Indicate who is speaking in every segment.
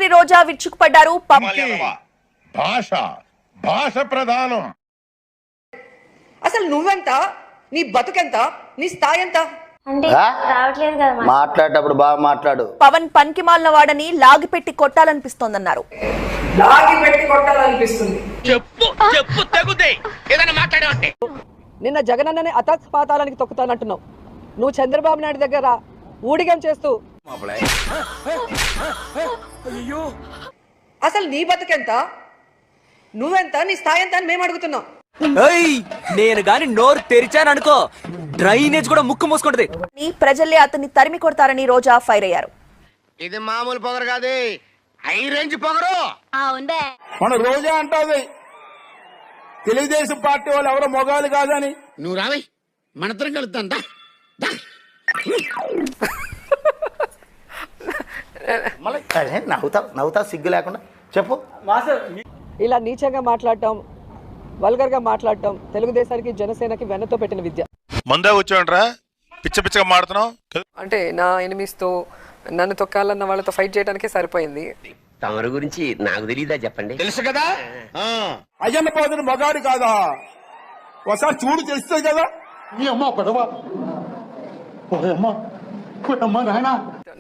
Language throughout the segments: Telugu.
Speaker 1: మంత్రి రోజా విరుచుకుపడ్డారు.
Speaker 2: భాష భాష ప్రధానం.
Speaker 3: అసలు నువ్వెంత, నీ బతుకెంత, నీ స్థాయి ఎంత?
Speaker 4: అంటే రావట్లేదు కదా
Speaker 5: మాట్లాడేటప్పుడు బాగా మాట్లాడు.
Speaker 1: పవన్ పనికిమాలిన వాడని లాగిపెట్టి కొట్టాలనిపిస్తోందన్నారు.
Speaker 3: లాగిపెట్టి కొట్టాలనిపిస్తుంది.
Speaker 6: చెప్పు చెప్పు తగుదే ఏదైనా మాట్లాడవంటే.
Speaker 3: నిన్న జగనన్నని అతస్పాతాలనికి తొక్కుతానంటున్నావు. నువ్వు చంద్రబాబు నాయుడు దగ్గర ఊడిగం చేస్తూ అసలు నీ బతుకెంత, నువ్వెంత, నీ స్థాయి ఎంత అని మేము అడుగుతున్నాం.
Speaker 7: నేను గాని నోరు తెరిచాననుకో డ్రైనేజ్ కూడా ముక్కు మూసుకుంటది.
Speaker 1: ప్రజలే అతన్ని తరిమి కొడతారని రోజా ఫైర్ అయ్యారు.
Speaker 6: ఇది మామూలు పొగరు కాదు, హై రేంజ్ పొగరు.
Speaker 2: మన రోజా అంటాది తెలుగుదేశం పార్టీ వాళ్ళు ఎవరో మొగాలు కాదని.
Speaker 6: నువ్వు రావై మనతరం కలుద్దాం.
Speaker 5: నవ్వుతా సిగ్గు లేకుండా చెప్పు.
Speaker 3: ఇలా నీచంగా మాట్లాడటం, వల్గర్ గా మాట్లాడటం తెలుగుదేశానికి జనసేనకి వెన్నతో పెట్టిన విద్య.
Speaker 8: ముందే వచ్చావంటరా పిచ్చ పిచ్చగా మాడుతున్నావు.
Speaker 3: అంటే నా ఎనిమిస్ తో నన్ను తొక్కాలన్న వాళ్ళతో ఫైట్ చేయడానికే సరిపోయింది.
Speaker 6: తమరి గురించి నాకు తెలీదా చెప్పండి. తెలుసు కదా,
Speaker 2: అయ్యన్న పోతున్న మగాడు కాదా, ఒకసారి చూడు తెలుస్తుంది కదా.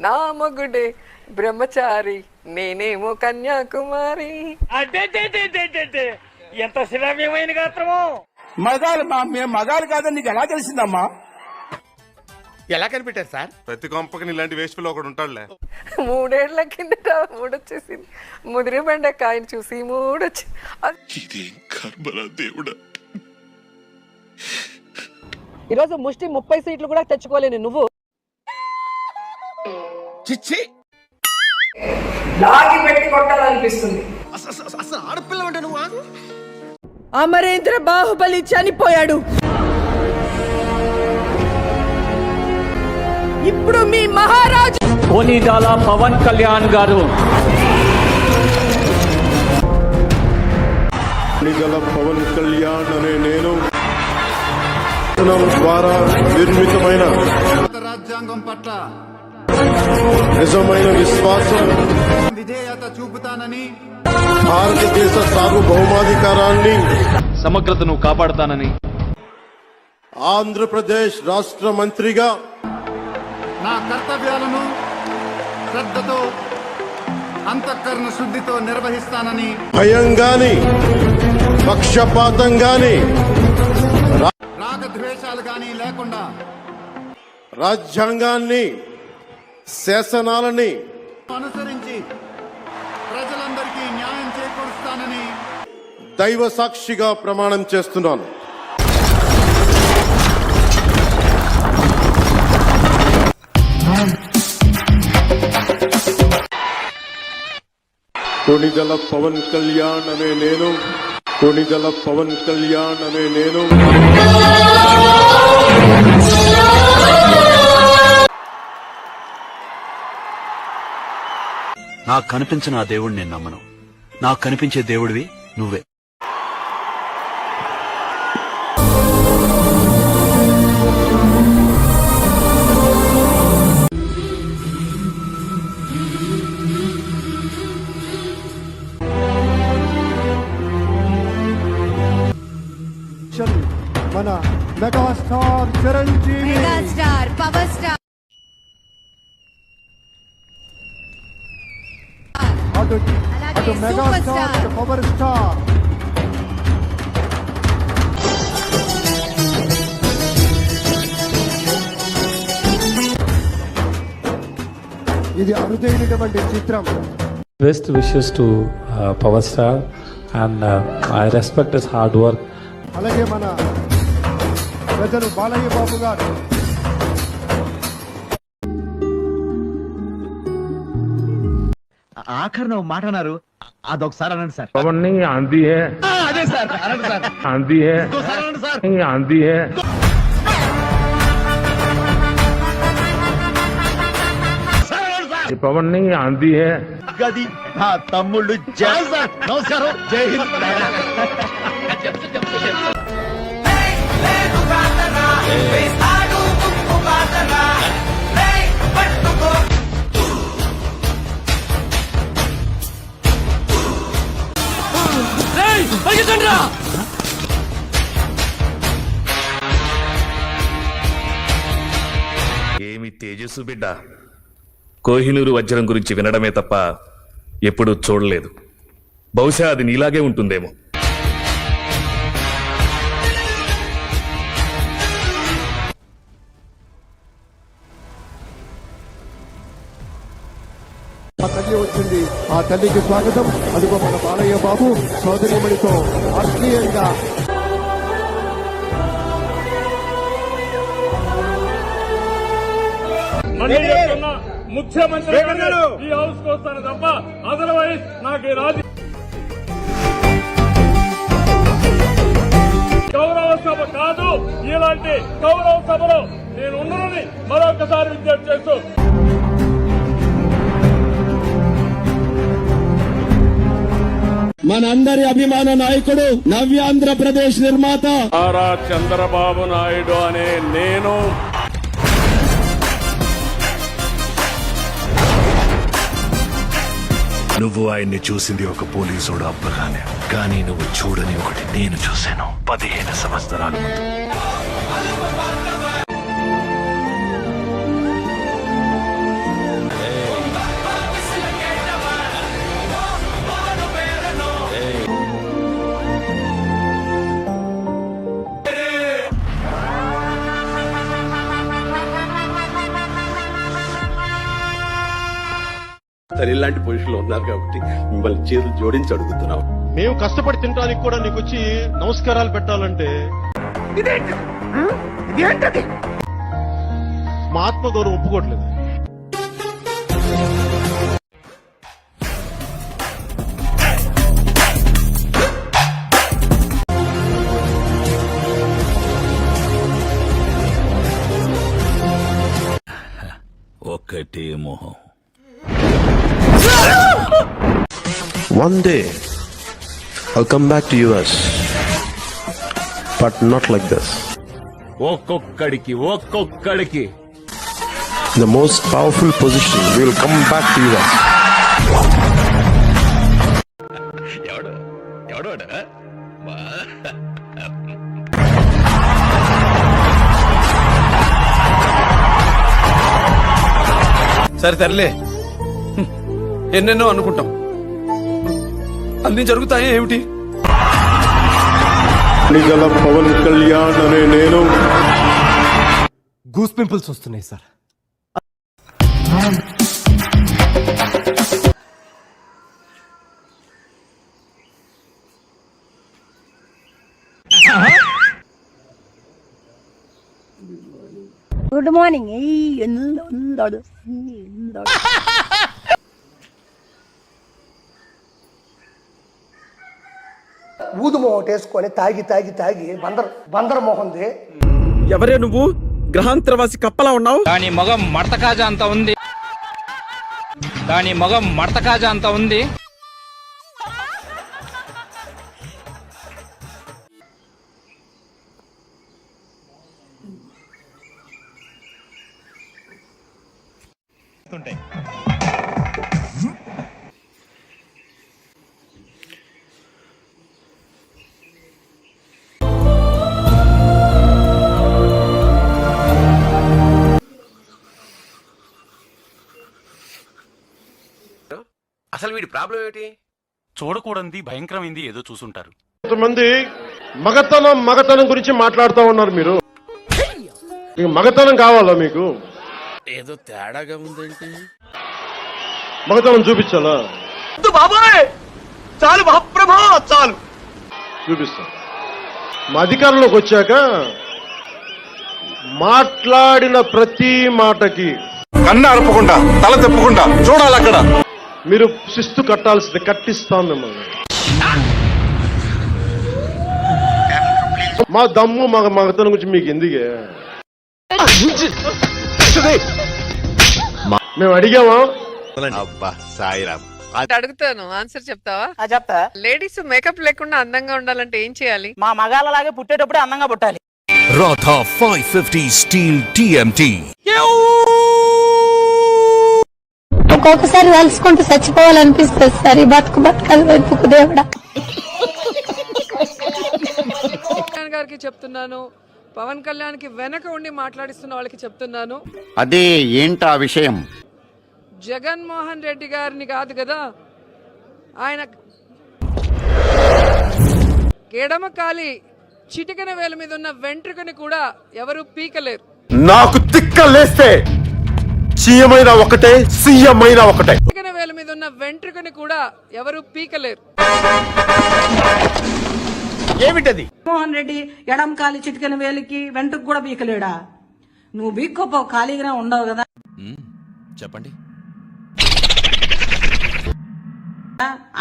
Speaker 3: నా మగుడే బ్రహ్మచారి, నేనేమో కన్యాకుమారి.
Speaker 6: ఎంత శ్రావ్యమైన గాత్రమో.
Speaker 2: మేము మగాలు కాదని నీకు ఎలా తెలిసిందమ్మా?
Speaker 6: ఎలా కనిపెట్టారు సార్?
Speaker 8: ప్రతి కొంపకి ఇలాంటి వేస్ట్ పిల్ల ఒకడు ఉంటాడులే.
Speaker 3: 3 ఏళ్ల కిందట మూడొచ్చేసింది. ముదిరి బెండకాయని చూసి మూడొచ్చింది. ఈరోజు ముష్టి 30 సీట్లు కూడా తెచ్చుకోలేని నువ్వు
Speaker 6: చిచ్చి
Speaker 3: లాగి పెట్టి కొట్టాలనిపిస్తుంది.
Speaker 6: అసలు ఆడపిల్ల అంటే నువ్వు.
Speaker 3: అమరేంద్ర బాహుబలి చనిపోయాడు. ఇప్పుడు మీ మహారాజు
Speaker 7: కొనిదాల పవన్ కళ్యాణ్ గారు.
Speaker 2: పవన్ కళ్యాణ్ అనే నేను ద్వారా నిర్మితమైన
Speaker 9: రాజ్యాంగం పట్ల
Speaker 2: నిజమైన విశ్వాసం,
Speaker 9: విధేయత చూపుతానని,
Speaker 2: భారతదేశ సార్వభౌమాధికారాన్ని,
Speaker 7: సమగ్రతను కాపాడుతానని,
Speaker 2: ఆంధ్రప్రదేశ్ రాష్ట్ర మంత్రిగా
Speaker 9: నా కర్తవ్యాలను శ్రద్ధతో అంతఃకరణ శుద్ధితో నిర్వహిస్తానని,
Speaker 2: భయం గాని పక్షపాతం గాని
Speaker 9: రాగద్వేషాలు గాని లేకుండా
Speaker 2: రాజ్యాంగాన్ని శాసనాలని
Speaker 9: అనుసరించి ప్రజలందరికీ న్యాయం చేకూరుస్తానని
Speaker 2: దైవ సాక్షిగా ప్రమాణం చేస్తున్నాను. కొణిదెల పవన్ కళ్యాణ్ అనే నేను, కొణిదెల పవన్ కళ్యాణ్ అనే నేను
Speaker 10: నాకు కనిపించిన ఆ దేవుడిని నేను నమ్మను. నాకు కనిపించే దేవుడివి నువ్వే.
Speaker 2: మన megastar Chiranjeevi,
Speaker 4: megastar power star,
Speaker 2: అటు మెగాస్టార్, అటు పవర్ స్టార్. ఇది అరుదైనటువంటి చిత్రం.
Speaker 11: Best wishes to Power Star and I respect his hard work.
Speaker 2: అలాగే మన ప్రజలు బాలయ్య బాబు గారు
Speaker 7: ఆఖరి నువ్వు మాట అన్నారు, అదొకసారి అనండి సార్.
Speaker 11: पवन नहीं आंधी है,
Speaker 6: అదే సార్ అనండి సార్.
Speaker 11: आंधी है,
Speaker 6: అనండి సార్.
Speaker 11: नहीं आंधी है. पवन नहीं आंधी है.
Speaker 7: గది నా తమ్ముళ్ళు. జై సార్, నమస్కారం, జై హింద్.
Speaker 12: ఏమి తేజస్సు బిడ్డ, కోహినూరు వజ్రం గురించి వినడమే తప్ప ఎప్పుడూ చూడలేదు. బహుశా అది నీలాగే ఉంటుందేమో.
Speaker 9: ఆ తల్లి వచ్చింది, ఆ తల్లికి స్వాగతం. అదిగో మన బాలయ్య బాబు సోదరిమణితో ఆత్మీయంగా
Speaker 2: ముఖ్యమంత్రి ఈ హౌస్ కు వస్తాను తప్ప అదర్వైజ్ నాకు రాజు గౌరవ సభ కాదు. ఇలాంటి గౌరవ సభలో నేను ఉండనని మరొకసారి విజ్ఞప్తి చేస్తూ
Speaker 9: మనందరి అభిమాన నాయకుడు నవ్యాంధ్రప్రదేశ్ నిర్మాత
Speaker 2: నారా చంద్రబాబు నాయుడు అనే నేను
Speaker 10: నువ్వు ఆయన్ని చూసింది ఒక పోలీసుడు అబ్బగానే, కానీ నువ్వు చూడని ఒకటి నేను చూశాను 15 సంవత్సరాల ముందు.
Speaker 12: ఇలాంటి పొజిషన్ లో ఉన్నారు కాబట్టి మిమ్మల్ని చేతులు జోడించి అడుగుతున్నాం.
Speaker 9: మేము కష్టపడి తినడానికి కూడా నీకు వచ్చి నమస్కారాలు పెట్టాలంటే మా ఆత్మగౌరవం ఒప్పుకోవట్లేదు.
Speaker 10: ఒక్కటే మొహం.
Speaker 11: One day, I'll come back to US, but not like this.
Speaker 2: ఒక్కొక్కడికి
Speaker 11: The most powerful position, we'll come back to US.
Speaker 7: సరే తరలే, ఎన్నెన్నో అనుకుంటాం, అన్ని జరుగుతాయా ఏమిటి?
Speaker 9: పవన్ కళ్యాణ్ అనే నేను
Speaker 7: గూస్ పింపుల్స్ వస్తున్నాయి సార్.
Speaker 4: Good morning.
Speaker 6: ఊదు మొహం వేసుకొని తాగి తాగి తాగి బందర మొహంది.
Speaker 7: ఎవరే నువ్వు? గ్రహాంతరవాసి కప్పలా ఉన్నావు.
Speaker 3: దాని మొగం మడతకాజా అంత ఉంది.
Speaker 12: అసలు వీడి ప్రాబ్లం ఏమిటి?
Speaker 10: చూడకూడదు భయంకరమైంది ఏదో చూసుంటారు.
Speaker 9: కొంతమంది మగతనం గురించి మాట్లాడుతూ ఉన్నారు. మీరు మగతనం కావాలా? మీకు
Speaker 12: ఏదో తేడాగా ఉందేంటి?
Speaker 9: మగతనం చూపించాలా?
Speaker 7: బాబాయ్ చాలు మహాప్రభా, చాలు.
Speaker 9: చూపిస్తాం. మా అధికారంలోకి వచ్చాక మాట్లాడిన ప్రతి మాటకి
Speaker 8: కన్ను అరపకుండా తల తిప్పకుండా చూడాలి. అక్కడ
Speaker 9: మీరు శిస్తు కట్టాల్సింది, కట్టిస్తాం మిమ్మల్ని. మా దమ్ము మా మగతనం గురించి మీకు ఎందుకే? మేము అడిగామా?
Speaker 8: అబ్బా సాయిరామ్,
Speaker 3: అడుగుతాను, ఆన్సర్ చెప్తావా?
Speaker 1: చెప్తా.
Speaker 3: లేడీస్ మేకప్ లేకుండా అందంగా ఉండాలంటే ఏం చేయాలి?
Speaker 1: మా మగాళ్ళలాగే పుట్టేటప్పుడే అందంగా పుట్టాలి.
Speaker 10: Radha 550 steel TMT.
Speaker 4: ఒక్కొక్కసారి తలుచుకుంటూ చచ్చిపోవాలనిపిస్తుంది సార్. ఈ బతుకు బతకాలి వెతుకు దేవుడా.
Speaker 3: గారికి చెప్తున్నాను, పవన్ కళ్యాణ్కి వెనక ఉండి మాట్లాడిస్తున్న వాళ్ళకి చెప్తున్నాను,
Speaker 5: అదే ఏంటా విషయం?
Speaker 3: జగన్మోహన్ రెడ్డి గారిని కాదు కదా, ఆయన ఎడమకాలి చిటికెన వేల మీద ఉన్న వెంట్రుకని కూడా ఎవరు పీకలేరు.
Speaker 8: నాకు తిక్కలేస్తే సీఎం ఒకటే, సీఎం ఒకటే.
Speaker 3: చిటికెన వేల మీద ఉన్న వెంట్రుకని కూడా ఎవరు పీకలేరు.
Speaker 5: ఏమిటది?
Speaker 13: మోహన్ రెడ్డి ఎడం కాలి చిటికెన వేలికి వెంట్రుకు కూడా పీకలేడా? నువ్వు బీక్కోపో, ఖాళీగానే ఉండవు కదా.
Speaker 10: చెప్పండి.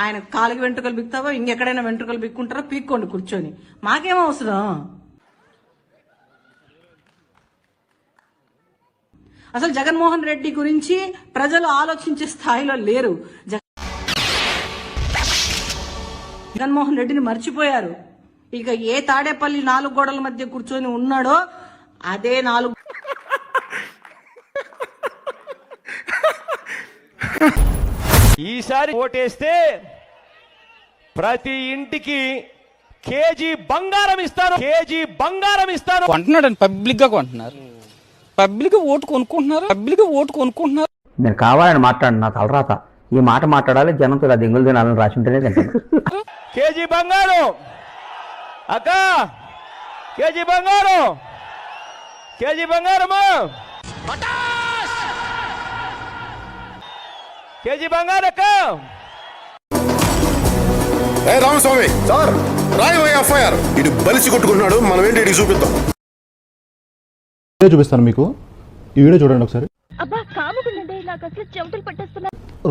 Speaker 13: ఆయన కాలికి వెంట్రుకలు బిక్తావో ఇంకెక్కడైనా వెంట్రుకలు బిక్కుంటారో పీక్కోండి కూర్చొని, మాకేం అవసరం? అసలు జగన్మోహన్ రెడ్డి గురించి ప్రజలు ఆలోచించే స్థాయిలో లేరు. జగన్మోహన్ రెడ్డిని మర్చిపోయారు. ఇక ఏ తాడేపల్లి 4 గోడల మధ్య కూర్చొని ఉన్నాడో అదే 4.
Speaker 2: ఈసారి ఓటేస్తే ప్రతి ఇంటికి కేజీ బంగారం ఇస్తాను, కేజీ బంగారం ఇస్తాను
Speaker 7: కొంటున్నాడు. పబ్లిక్ గా కొంటున్నారు, పబ్లిక్ ఓటు కొనుక్కుంటున్నారు.
Speaker 14: నేను కావాలని మాట్లాడు, నా తలరాత ఈ మాట మాట్లాడాలి, జనంతో ఇలా దెంగులు తినాలని రాసి ఉంటేనే తింటాను.
Speaker 2: కేజీ బంగారం అక్క, కేజీ బంగారం, కేజీ బంగారము, కేజీ బంగారం అక్క.
Speaker 8: రామస్వామి సార్, రాయి ఎఫ్ఐఆర్. ఇటు బలిసి కొట్టుకున్నాడు, మనం ఏంటి ఇటు చూపిద్దాం.
Speaker 9: చూపిస్తాను మీకు, ఈ వీడియో చూడండి ఒకసారి.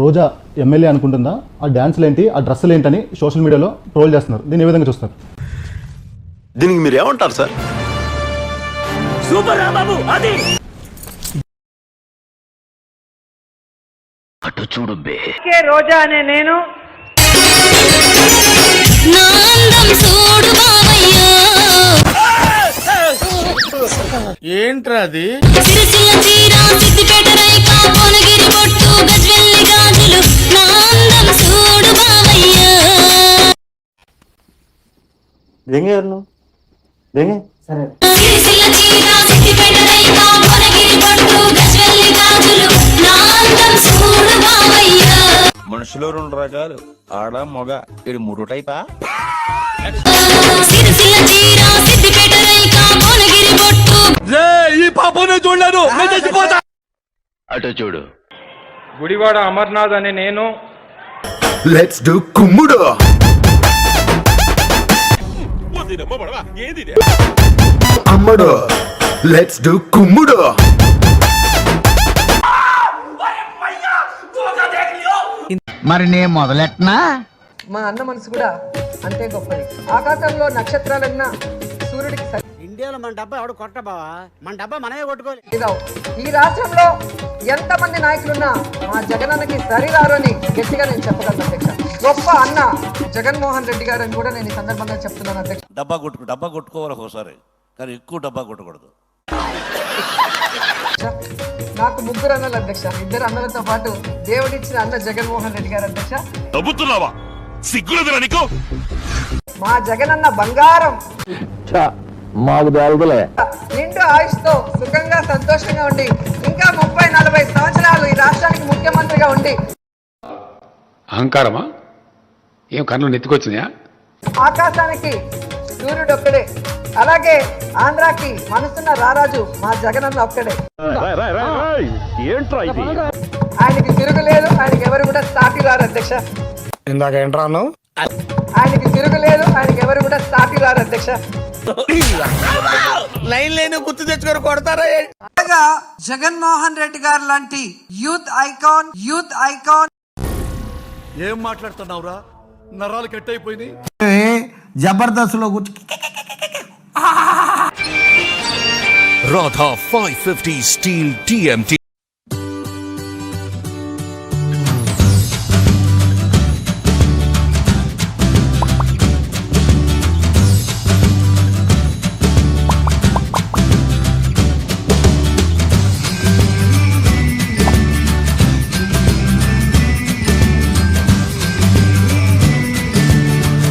Speaker 9: రోజా ఎమ్మెల్యే అనుకుంటుందా? ఆ డాన్స్లు ఏంటి, ఆ డ్రెస్సులు ఏంటని సోషల్ మీడియాలో ట్రోల్ చేస్తున్నారు. దీన్ని ఏ విధంగా చూస్తారు?
Speaker 8: దీనికి మీరు ఏమంటారు సార్?
Speaker 2: సూపర్ రా బాబు, అది
Speaker 10: అటు చూడు బే.
Speaker 13: రోజా అనే నేను
Speaker 5: ఏంట్రా అది?
Speaker 14: దెంగేరు నువ్వు దెంగే. సరే
Speaker 10: మనుషులు 2 రకాలు, ఆడ మొగ. ఇది 3 టైపా?
Speaker 2: ఈ పాపనే చూడలేదు, నేను చచ్చిపోతా.
Speaker 10: అటు చూడు.
Speaker 2: గుడివాడ అమర్నాథ్ అనే నేను
Speaker 8: లెట్స్ డు కుమ్ముడు. అమ్మడు లెట్స్ డు కుమ్ముడు.
Speaker 14: మరి నేను మొదలెట్నా?
Speaker 3: మా అన్న మనసు కూడా అంతే గొప్పది. ఆకాశంలో నక్షత్రాలన్నా సూర్యుడికి
Speaker 14: ఇండియాలో మన డబ్బా ఎవడు కొట్ట బావా, మన డబ్బా మనమే కొట్టుకోవాలి.
Speaker 3: ఈ రాష్ట్రంలో ఎంతమంది నాయకులున్నా మా జగనన్నకి సరిరారు అని గట్టిగా నేను చెప్పగలను అధ్యక్ష. గొప్ప అన్న జగన్మోహన్ రెడ్డి గారు అని కూడా నేను ఈ సందర్భంగా చెప్తున్నాను అధ్యక్ష.
Speaker 10: డబ్బా కొట్టుకోవాలి ఒకసారి, కానీ ఎక్కువ డబ్బా కొట్టకూడదు.
Speaker 3: నాకు 3 అన్నలు అధ్యక్ష. 2 అన్నలతో పాటు దేవుడిచ్చిన అన్న జగన్మోహన్ రెడ్డి గారు అధ్యక్ష.
Speaker 8: నవ్వుతున్నావా? సిగ్గులేదురా నీకు?
Speaker 3: మా జగనన్న బంగారం.
Speaker 14: మాకు దాల్దులే.
Speaker 3: నిండు ఆయుష్తో సుఖంగా సంతోషంగా ఉండి ఇంకా 30-40 సంవత్సరాలు ఈ రాష్ట్రానికి ముఖ్యమంత్రిగా ఉండి.
Speaker 9: అహంకారమా? ఏం కన్ను నెత్తికొచ్చినాయా?
Speaker 3: ఆకాశానికి సూర్యుడు ఒక్కడే, అలాగే ఆంధ్రాకి మనసున్న రారాజు మా జగనన్న ఒక్కడే.
Speaker 2: ఏంట్రా ఇది?
Speaker 3: ఆయనకి తిరుగులేదు, ఆయనకి ఎవరు కూడా సాటి రారు అధ్యక్ష.
Speaker 5: ఇందాక ఏంట్రాను?
Speaker 3: ఆయనకి తిరుగులేదు, ఆయనకి ఎవరు కూడా సాటి రారు అధ్యక్ష.
Speaker 5: లైన్ లేని గుర్తు తెచ్చుకొని కొడతారా?
Speaker 3: జగన్మోహన్ రెడ్డి గారు లాంటి యూత్ ఐకాన్.
Speaker 9: ఏం మాట్లాడుతున్నావురా? నరాలు కట్ అయిపోయింది.
Speaker 5: జబర్దస్త్ లో కూర్చు.
Speaker 10: Radha 550 steel TMT